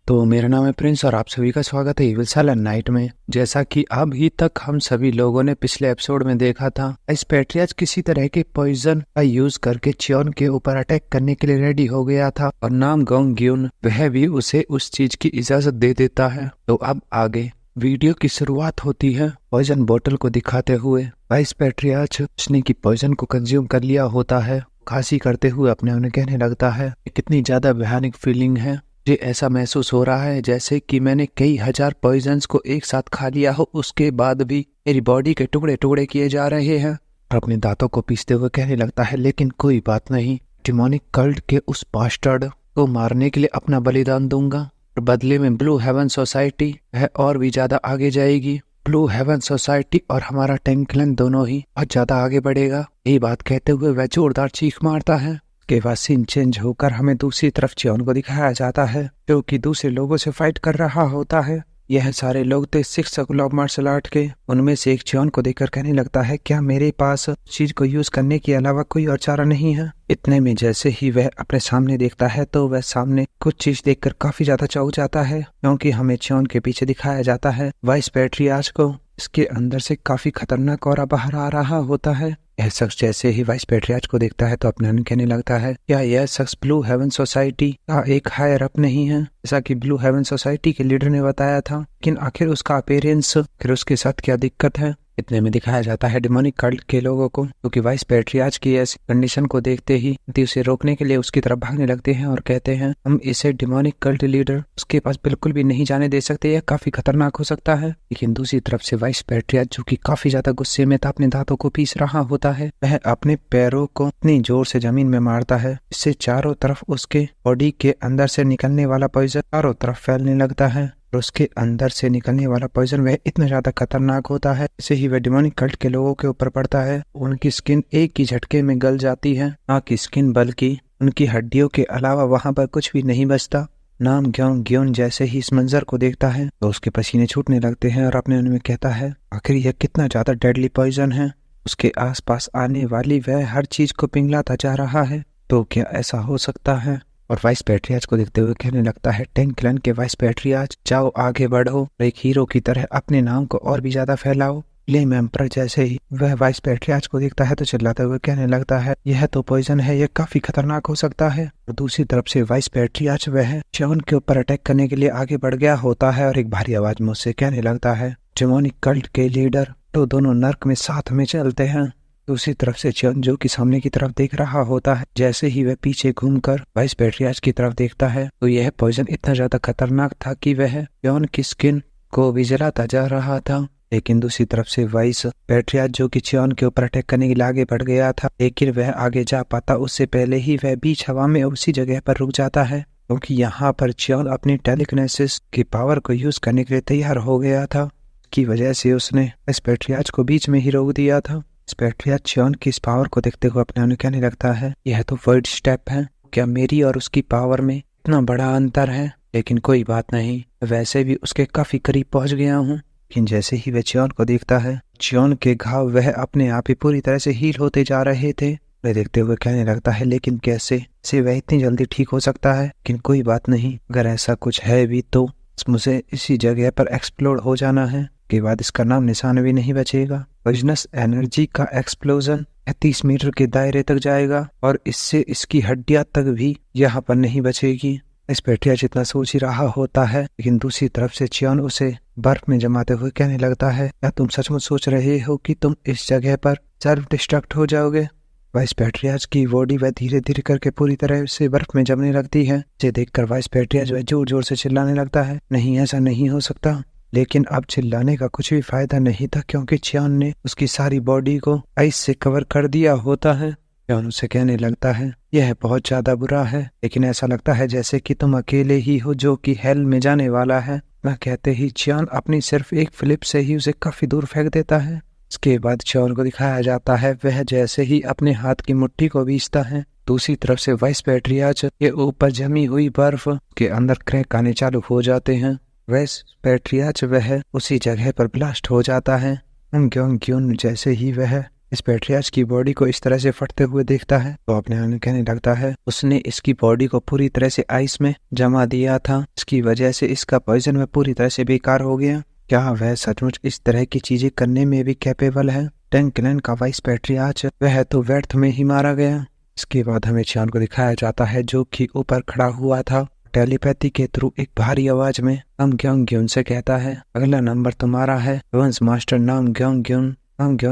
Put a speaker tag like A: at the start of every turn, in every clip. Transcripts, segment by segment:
A: तो मेरा नाम है प्रिंस और आप सभी का स्वागत है इविल साइलेंट नाइट में। जैसा कि अभी तक हम सभी लोगों ने पिछले एपिसोड में देखा था, इस पैट्रियाज किसी तरह के पॉइजन का यूज करके चियोन के ऊपर अटैक करने के लिए रेडी हो गया था और नाम गोंग ग्यून वह भी उसे उस चीज की इजाजत दे देता है। तो अब आगे वीडियो की शुरुआत होती है पॉइजन बोतल को दिखाते हुए। वाइस पैट्रियाज उसने की पॉइजन को कंज्यूम कर लिया होता है। खांसी करते हुए अपने उन्हें कहने लगता है कितनी ज्यादा भयानक फीलिंग है, मुझे ऐसा महसूस हो रहा है जैसे कि मैंने कई हजार पॉइजन्स को एक साथ खा लिया हो, उसके बाद भी मेरी बॉडी के टुकड़े टुकड़े किए जा रहे हैं। और अपने दांतों को पीसते हुए कहने लगता है लेकिन कोई बात नहीं, डिमोनिक कल्ट के उस बास्टर्ड को मारने के लिए अपना बलिदान दूंगा और बदले में ब्लू हेवन सोसाइटी है और भी ज्यादा आगे जाएगी। ब्लू हेवन सोसाइटी और हमारा टैंक क्लैन दोनों ही बहुत ज्यादा आगे बढ़ेगा। यही बात कहते हुए वह जोरदार चीख मारता है। के बाद सीन चेंज होकर हमें दूसरी तरफ चियोन को दिखाया जाता है जो कि दूसरे लोगों से फाइट कर रहा होता है। यह सारे लोग थे six school of martial art के। उनमें से एक चियोन को देखकर कहने लगता है क्या मेरे पास चीज को यूज करने के अलावा कोई और चारा नहीं है। इतने में जैसे ही वह अपने सामने देखता है तो वह सामने कुछ चीज देखकर काफी ज्यादा चौंक जाता है, क्योंकि हमें चियोन के पीछे दिखाया जाता है वाइस पैट्रियाज को। इसके अंदर से काफी खतरनाक ऑरा बाहर आ रहा होता है। यह शख्स जैसे ही वाइस पैट्रियाज को देखता है तो अपने मन कहने लगता है क्या यह शख्स ब्लू हेवन सोसाइटी का एक हायर अप नहीं है, जैसा कि ब्लू हेवन सोसाइटी के लीडर ने बताया था। लेकिन आखिर उसका अपीयरेंस, फिर उसके साथ क्या दिक्कत है। इतने में दिखाया जाता है डिमोनिक कल्ट के लोगों को, क्योंकि वाइस पैट्रियाज की ऐसी कंडीशन को देखते ही उसे रोकने के लिए उसकी तरफ भागने लगते हैं और कहते हैं हम इसे डिमोनिक कल्ट लीडर उसके पास बिल्कुल भी नहीं जाने दे सकते, यह काफी खतरनाक हो सकता है। लेकिन दूसरी तरफ से वाइस पैट्रियाज जो कि काफी ज्यादा गुस्से में था, अपने दांतों को पीस रहा होता है, वह अपने पैरों को इतनी जोर से जमीन में मारता है इससे चारों तरफ उसके बॉडी के अंदर से निकलने वाला पॉइजन चारों तरफ फैलने लगता है। और उसके अंदर से निकलने वाला पॉइजन वह इतना ज्यादा खतरनाक होता है जैसे ही वह डिमोनिक कल्ट के लोगों के ऊपर पड़ता है उनकी स्किन एक ही झटके में गल जाती है। ना कि स्किन बल्कि उनकी हड्डियों के अलावा वहां पर कुछ भी नहीं बचता। नाम गोंग ग्यून जैसे ही इस मंजर को देखता है तो उसके पसीने छूटने लगते हैं और अपने उनमें कहता है आखिर यह कितना ज्यादा डेडली पॉइजन है। उसके आसपास आने वाली वह हर चीज को पिघलाता जा रहा है। तो क्या ऐसा हो सकता है। और वाइस पैट्रियाज को देखते हुए कहने लगता है टैंक क्लैन के वाइस पैट्रियाज जाओ आगे बढ़ो, एक हीरो की तरह अपने नाम को और भी ज्यादा फैलाओ। फ्लेम एम्परर जैसे ही वह वाइस पैट्रियाज को देखता है तो चिल्लाते हुए कहने लगता है यह तो पॉइजन है, यह काफी खतरनाक हो सकता है। और दूसरी तरफ से वाइस पैट्रियाज वह चियोन के ऊपर अटैक करने के लिए आगे बढ़ गया होता है और एक भारी आवाज में उससे कहने लगता है डिमोनिक कल्ट के लीडर तो दोनों नर्क में साथ में चलते हैं। दूसरी तरफ से चियोन जो कि सामने की तरफ देख रहा होता है, जैसे ही वह पीछे घूमकर वाइस पैट्रियाज की तरफ देखता है तो यह पॉइजन इतना ज्यादा खतरनाक था कि वह चियोन की स्किन को भी जलाता जा रहा था। लेकिन दूसरी तरफ से वाइस पैट्रियाज जो कि चियोन के ऊपर अटैक करने के लिए आगे बढ़ गया था, लेकिन वह आगे जा पाता उससे पहले ही वह बीच हवा में उसी जगह पर रुक जाता है, क्योंकि यहाँ पर चियोन अपनी टेलीकिनेसिस की पावर को यूज करने के लिए तैयार हो गया था। की वजह से उसने इस पैट्रियाज को बीच में ही रोक दिया था। पैट्रियाज चियोन की इस पावर को देखते हुए अपने उन्हें कहने लगता है यह तो वर्ड स्टेप है, क्या मेरी और उसकी पावर में इतना बड़ा अंतर है। लेकिन कोई बात नहीं, वैसे भी उसके काफी करीब पहुंच गया हूँ। लेकिन जैसे ही वह चियोन को देखता है चियोन के घाव वह अपने आप ही पूरी तरह से हील होते जा रहे थे। वह देखते हुए कहने लगता है लेकिन कैसे से वह इतनी जल्दी ठीक हो सकता है। लेकिन कोई बात नहीं, अगर ऐसा कुछ है भी तो मुझे इसी जगह पर एक्सप्लोड हो जाना है, के बाद इसका नाम निशान भी नहीं बचेगा। पॉइजनस एनर्जी का एक्सप्लोजन 30 मीटर के दायरे तक जाएगा और इससे इसकी हड्डियां तक भी यहाँ पर नहीं बचेगी। इस पैट्रियाज जितना सोच ही रहा होता है, लेकिन दूसरी तरफ से चियोन उसे बर्फ में जमाते हुए कहने लगता है क्या तुम सचमुच सोच रहे हो कि तुम इस जगह पर सेल्फ डिस्ट्रक्ट हो जाओगे। वाइस पैट्रियाज की बॉडी वह धीरे धीरे करके पूरी तरह से बर्फ में जमने लगती है। इसे देखकर वाइस पैट्रियाज वह जोर जोर से चिल्लाने लगता है नहीं ऐसा नहीं हो सकता। लेकिन अब चिल्लाने का कुछ भी फायदा नहीं था, क्योंकि चियोन ने उसकी सारी बॉडी को आइस से कवर कर दिया होता है। चियोन उसे कहने लगता है यह बहुत ज्यादा बुरा है, लेकिन ऐसा लगता है जैसे कि तुम अकेले ही हो जो कि हेल में जाने वाला है। वह कहते ही चियोन अपनी सिर्फ एक फ्लिप से ही उसे काफी दूर फेंक देता है। इसके बाद चियोन को दिखाया जाता है वह जैसे ही अपने हाथ की मुट्ठी को बीसता है, दूसरी तरफ से वाइस पैट्रियाज के ऊपर जमी हुई बर्फ के अंदर क्रैक आने चालू हो जाते हैं। वाइस पैट्रियाज वह उसी जगह पर ब्लास्ट हो जाता है। गोंग ग्यून जैसे ही वह इस पैट्रियार्च की बॉडी को इस तरह से फटते हुए देखता है तो अपने आप में कहने लगता है उसने इसकी बॉडी को पूरी तरह से आइस में जमा दिया था, इसकी वजह से इसका पॉइजन में पूरी तरह से बेकार हो गया। क्या वह सचमुच इस तरह की चीजें करने में भी कैपेबल है? टैंक क्लैन का वाइस पैट्रियार्च वह तो व्यर्थ में ही मारा गया। इसके बाद हमें चियोन को दिखाया जाता है जो कि ऊपर खड़ा हुआ था। टेलीपैथी के थ्रू एक भारी आवाज में नाम ग्योंग ग्यून से कहता है अगला नंबर तुम्हारा है। वंस मास्टर नाम ग्योंग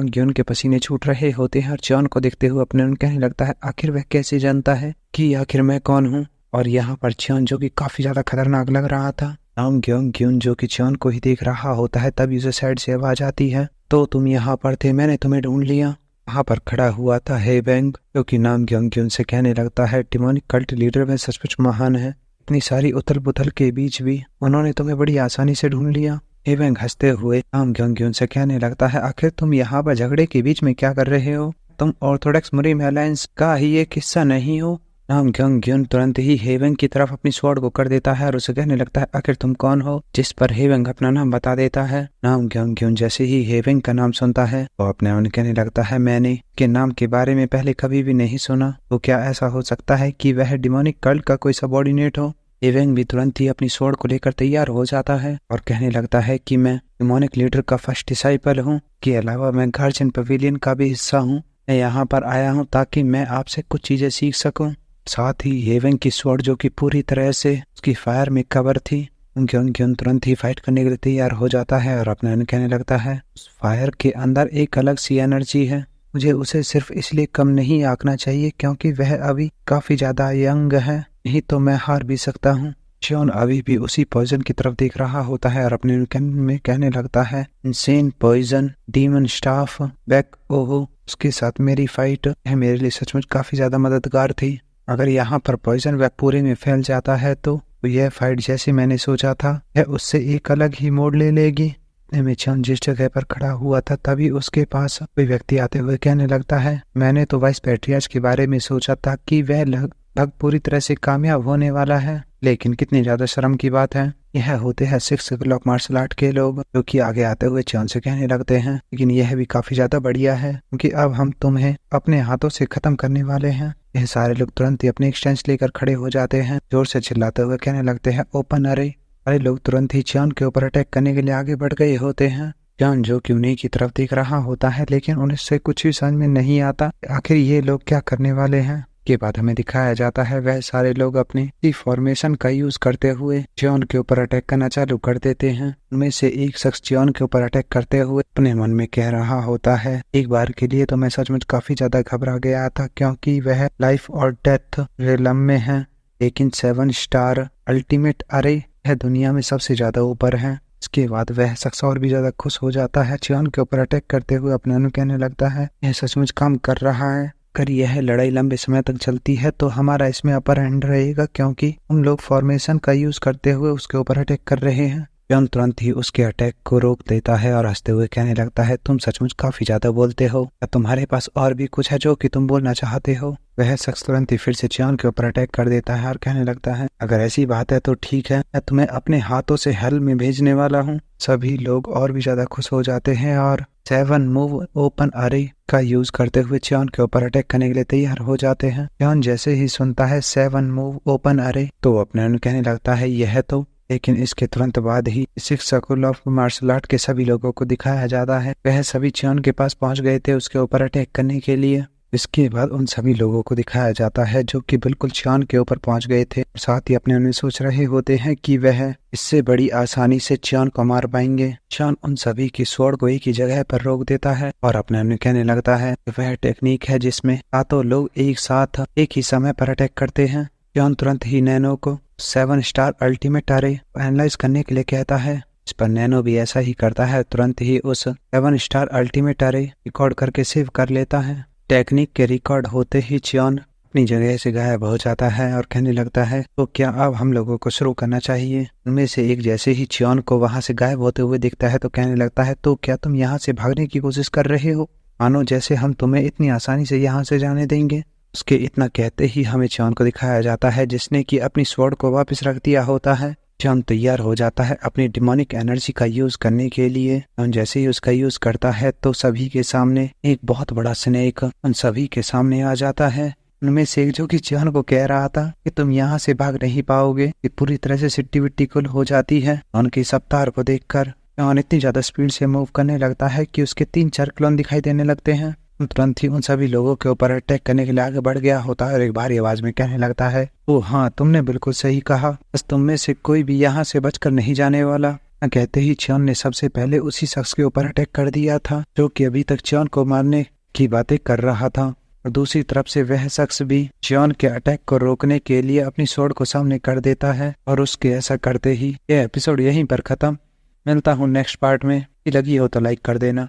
A: ग्यून के पसीने छूट रहे होते हैं और चियोन को देखते हुए अपने कहने लगता है आखिर वह कैसे जानता है कि आखिर मैं कौन हूँ। और यहाँ पर चियोन जो कि काफी ज्यादा खतरनाक लग रहा था, नाम ग्योंग ग्यून जो कि चियोन को ही देख रहा होता है, तभी उसे साइड से आवाज आती है तो तुम यहाँ पर थे, मैंने तुम्हें ढूंढ लिया। वहाँ पर खड़ा हुआ था हेवेंग जो कि नाम ग्योंग ग्यून से कहने लगता है डिमोनिक कल्ट लीडर में सचमुच महान है, इतनी सारी उथल पुथल के बीच भी उन्होंने तुम्हें बड़ी आसानी से ढूंढ लिया। हेवेंग हंसते हुए नाम ग्योंग ग्यून से कहने लगता है आखिर तुम यहाँ पर झगड़े के बीच में क्या कर रहे हो? तुम ऑर्थोडॉक्स मुस्लिम अलायंस का ही एक हिस्सा नहीं हो? नाम ग्योंग ग्यून तुरंत ही हेवेंग की तरफ अपनी स्वॉर्ड को कर देता है और उसे कहने लगता है आखिर तुम कौन हो? जिस पर हेवेंग अपना नाम बता देता है। नाम ग्योंग ग्यून जैसे ही हेवेंग का नाम सुनता है तो अपने उन्हें कहने लगता है मैंने के नाम के बारे में पहले कभी भी नहीं सुना, तो क्या ऐसा हो सकता है कि वह डिमोनिक कल्ट का कोई सबऑर्डिनेट हो? हेवेंग भी तुरंत ही अपनी स्वॉर्ड को लेकर तैयार हो जाता है और कहने लगता है कि मैं डिमोनिक लीडर का फर्स्ट डिसाइपल हूँ, के अलावा मैं गार्जियन पवेलियन का भी हिस्सा हूँ। मैं यहाँ पर आया हूँ ताकि मैं आपसे कुछ चीजें सीख सकूं। साथ ही हेवेंग की स्वॉर्ड जो कि पूरी तरह से उसकी फायर में कवर थी, ग्योन तुरंत ही फाइट करने के लिए तैयार हो जाता है और अपने कहने लगता है उस फायर के अंदर एक अलग सी एनर्जी है, मुझे उसे सिर्फ इसलिए कम नहीं आंकना चाहिए क्योंकि वह अभी काफी ज्यादा यंग है, नहीं तो मैं हार भी सकता हूँ। चियोन अभी भी उसी पॉइजन की तरफ देख रहा होता है और अपने में कहने लगता है insane poison demon staff back ओहो, उसके साथ मेरी फाइट यह मेरे लिए सचमुच काफी ज्यादा मददगार थी। अगर यहाँ पर पॉइजन वैक पूरे में फैल जाता है तो यह फाइट जैसे मैंने सोचा था यह उससे एक अलग ही मोड़ ले लेगी। में चियोन जिस जगह पर खड़ा हुआ था तभी उसके पास कोई व्यक्ति आते हुए कहने लगता है मैंने तो वाइस पैट्रियार्च के बारे में सोचा था कि वह लगभग पूरी तरह से कामयाब होने वाला है, लेकिन कितनी ज्यादा शर्म की बात है, यह होते हैं 6 o'clock मार्शल आर्ट के लोग जो कि आगे आते हुए चियोन से कहने लगते हैं लेकिन यह भी काफी ज्यादा बढ़िया है क्योंकि अब हम तुम्हें अपने हाथों से खत्म करने वाले हैं। यह सारे लोग तुरंत ही अपने एक्सटेंस लेकर खड़े हो जाते हैं, जोर से चिल्लाते हुए कहने लगते हैं ओपन अरे। सारे लोग तुरंत ही चियोन के ऊपर अटैक करने के लिए आगे बढ़ गए होते हैं। चियोन जो कि उन्हीं की तरफ देख रहा होता है लेकिन उनसे कुछ भी समझ में नहीं आता आखिर ये लोग क्या करने वाले हैं। के बाद हमें दिखाया जाता है वह सारे लोग अपने फॉर्मेशन का यूज करते हुए चियोन के ऊपर अटैक करना चालू कर देते हैं। उनमें से एक शख्स चियोन के ऊपर अटैक करते हुए अपने मन में कह रहा होता है एक बार के लिए तो मैं सचमुच काफी ज्यादा घबरा गया था क्योंकि वह लाइफ और डेथ रेलम में है, लेकिन 7 स्टार अल्टीमेट अरे यह दुनिया में सबसे ज्यादा ऊपर है। इसके बाद वह शख्स और भी ज्यादा खुश हो जाता है, चियोन के ऊपर अटैक करते हुए अपने अनु कहने लगता है यह सचमुच काम कर रहा है, अगर यह लड़ाई लंबे समय तक चलती है तो हमारा इसमें अपर हैंड रहेगा क्योंकि हम लोग फॉर्मेशन का यूज करते हुए उसके ऊपर अटैक कर रहे हैं। चियोन तुरंत ही उसके अटैक को रोक देता है और हंसते हुए कहने लगता है तुम सचमुच काफी ज्यादा बोलते हो, क्या तुम्हारे पास और भी कुछ है जो कि तुम बोलना चाहते हो? वह शख्स तुरंत ही फिर से चियोन के ऊपर अटैक कर देता है और कहने लगता है अगर ऐसी बात है तो ठीक है, मैं तुम्हें अपने हाथों से हेल में भेजने वाला हूँ। सभी लोग और भी ज्यादा खुश हो जाते हैं और 7 मूव ओपन अरे का यूज करते हुए चियोन के ऊपर अटैक करने के लिए तैयार हो जाते हैं। चियोन जैसे ही सुनता है 7 मूव ओपन अरे तो अपने कहने लगता है यह तो, लेकिन इसके तुरंत बाद ही 6 स्कूल ऑफ मार्शल आर्ट के सभी लोगों को दिखाया जाता है वह सभी चियोन के पास पहुंच गए थे उसके ऊपर अटैक करने के लिए। इसके बाद उन सभी लोगों को दिखाया जाता है जो कि बिल्कुल चियोन के ऊपर पहुंच गए थे, साथ ही अपने उन्हें सोच रहे होते हैं कि वह इससे बड़ी आसानी से चियोन को मार पाएंगे। चियोन उन सभी की स्वॉर्ड को एक ही जगह पर रोक देता है और अपने उन्हें कहने लगता है वह टेक्निक है जिसमें सातों लोग एक साथ एक ही समय पर अटैक करते हैं। चियोन तुरंत ही नैनो को 7 स्टार अल्टीमेट अरे एनालाइज करने के लिए कहता है, इस पर नैनो भी ऐसा ही करता है, तुरंत ही उस 7 स्टार अल्टीमेट अरे रिकॉर्ड करके सेव कर लेता है। टेक्निक के रिकॉर्ड होते ही चियोन अपनी जगह से गायब हो जाता है और कहने लगता है तो क्या अब हम लोगों को शुरू करना चाहिए? उनमें से एक जैसे ही चियोन को वहां से गायब होते हुए दिखता है तो कहने लगता है तो क्या तुम यहाँ से भागने की कोशिश कर रहे हो, मानो जैसे हम तुम्हें इतनी आसानी से यहाँ से जाने देंगे। उसके इतना कहते ही हमें चियोन को दिखाया जाता है जिसने कि अपनी स्वॉर्ड को वापस रख दिया होता है। च्योन तैयार हो जाता है अपनी डिमोनिक एनर्जी का यूज करने के लिए। और जैसे ही उसका यूज करता है तो सभी के सामने एक बहुत बड़ा स्नेक उन सभी के सामने आ जाता है। उनमें से एक जो कि च्योन को कह रहा था कि तुम यहाँ से भाग नहीं पाओगे, कि पूरी तरह से सिट्टी विट्टी कुल हो जाती है। उनकी इस अवतार को देखकर च्योन इतनी ज्यादा स्पीड से मूव करने लगता है कि उसके 3-4 क्लोन दिखाई देने लगते हैं। तुरंत ही उन सभी लोगों के ऊपर अटैक करने के लिए आगे बढ़ गया होता है और एक भारी आवाज में कहने लगता है, ओ हाँ, तुमने बिल्कुल सही कहा, बस तुम में से कोई भी यहाँ से बचकर नहीं जाने वाला। कहते ही च्योन ने सबसे पहले उसी शख्स के ऊपर अटैक कर दिया था जो कि अभी तक च्योन को मारने की बातें कर रहा था। और दूसरी तरफ से वह शख्स भी च्योन के अटैक को रोकने के लिए अपनी स्वॉर्ड को सामने कर देता है। और उसके ऐसा करते ही यह एपिसोड यहीं पर खत्म। मिलता हूँ नेक्स्ट पार्ट में। लगी हो तो लाइक कर देना।